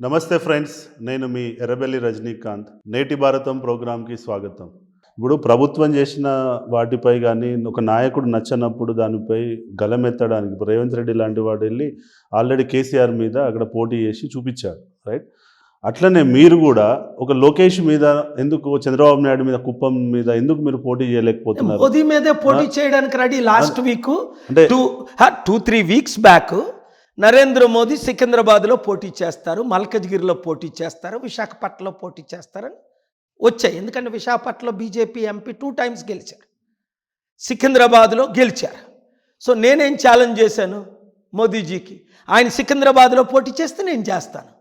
నమస్తే ఫ్రెండ్స్, నేను మీ ఎర్రబెల్లి రజనీకాంత్. నేటి భారతం ప్రోగ్రాంకి స్వాగతం. ఇప్పుడు ప్రభుత్వం చేసిన వాటిపై కానీ ఒక నాయకుడు నచ్చనప్పుడు దానిపై గలమెత్తడానికి ఇప్పుడు రేవంత్ రెడ్డి లాంటి వాడు వెళ్ళి ఆల్రెడీ కేసీఆర్ మీద అక్కడ పోటీ చేసి చూపించాడు, రైట్? అట్లనే మీరు కూడా ఒక లోకేష్ మీద ఎందుకు, చంద్రబాబు నాయుడు మీద, కుప్పం మీద ఎందుకు మీరు పోటీ చేయలేకపోతున్నారు? మోదీ మీదే పోటీ చేయడానికి రెడీ. లాస్ట్ వీక్ అంటే 2-3 వీక్స్ బ్యాక్ నరేంద్ర మోదీ సికింద్రాబాద్లో పోటీ చేస్తారు, మల్కజ్గిరిలో పోటీ చేస్తారు, విశాఖపట్నంలో పోటీ చేస్తారని వచ్చాయి. ఎందుకంటే విశాఖపట్నంలో బీజేపీ ఎంపీ 2 times గెలిచారు, సికింద్రాబాద్లో గెలిచారు. సో నేనేం ఛాలెంజ్ చేశాను మోదీజీకి, ఆయన సికింద్రాబాద్లో పోటీ చేస్తే నేను చేస్తాను,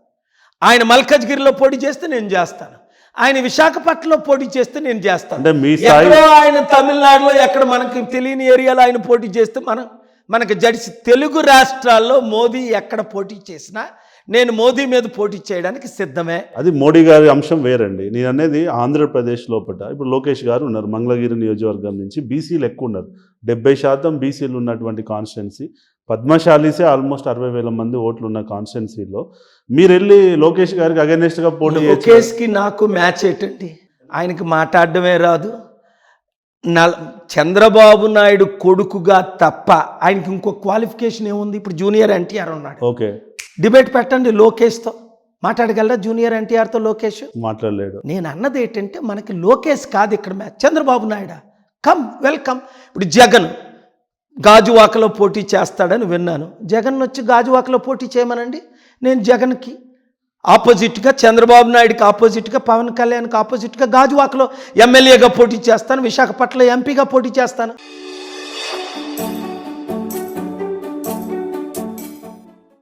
ఆయన మల్కజ్గిరిలో పోటీ చేస్తే నేను చేస్తాను, ఆయన విశాఖపట్నంలో పోటీ చేస్తే నేను చేస్తాను. ఎక్కడో ఆయన తమిళనాడులో ఎక్కడ మనకి తెలియని ఏరియాలో ఆయన పోటీ చేస్తే మనకు జడిసి తెలుగు రాష్ట్రాల్లో మోదీ ఎక్కడ పోటీ చేసినా నేను మోదీ మీద పోటీ చేయడానికి సిద్ధమే. అది మోడీ గారి అంశం వేరండి. నేను అనేది ఆంధ్రప్రదేశ్ లోపల ఇప్పుడు లోకేష్ గారు ఉన్నారు, మంగళగిరి నియోజకవర్గం నుంచి బీసీలు ఎక్కువ ఉన్నారు. 70% బీసీలు ఉన్నటువంటి కాన్స్టిట్యున్సీ, పద్మశాలీసే ఆల్మోస్ట్ 60,000 మంది ఓట్లు ఉన్న కాన్స్టిట్యున్సీలో మీరు వెళ్ళి లోకేష్ గారికి అగైనెస్ట్గా పోటీ. లోకేష్కి నాకు మ్యాచ్ ఏంటండి, ఆయనకి మాట్లాడడమే రాదు. చంద్రబాబు నాయుడు కొడుకుగా తప్ప ఆయనకి ఇంకో క్వాలిఫికేషన్ ఏముంది? ఇప్పుడు జూనియర్ ఎన్టీఆర్ ఉన్నాడు, ఓకే, డిబేట్ పెట్టండి లోకేష్తో, మాట్లాడగలరా? జూనియర్ ఎన్టీఆర్తో లోకేష్ మాట్లాడలేడు. నేను అన్నది ఏంటంటే మనకి లోకేష్ కాదు ఇక్కడ match, Chandrababu Naidu. Come welcome. ఇప్పుడు జగన్ గాజువాకలో పోటీ చేస్తాడని విన్నాను. జగన్ వచ్చి గాజువాకలో పోటీ చేయమనండి, నేను జగన్కి ఆపోజిట్గా, చంద్రబాబు నాయుడుకి ఆపోజిట్గా, పవన్ కళ్యాణ్కి ఆపోజిట్గా గాజువాకలో ఎమ్మెల్యేగా పోటీ చేస్తాను, విశాఖపట్నంలో ఎంపీగా పోటీ చేస్తాను.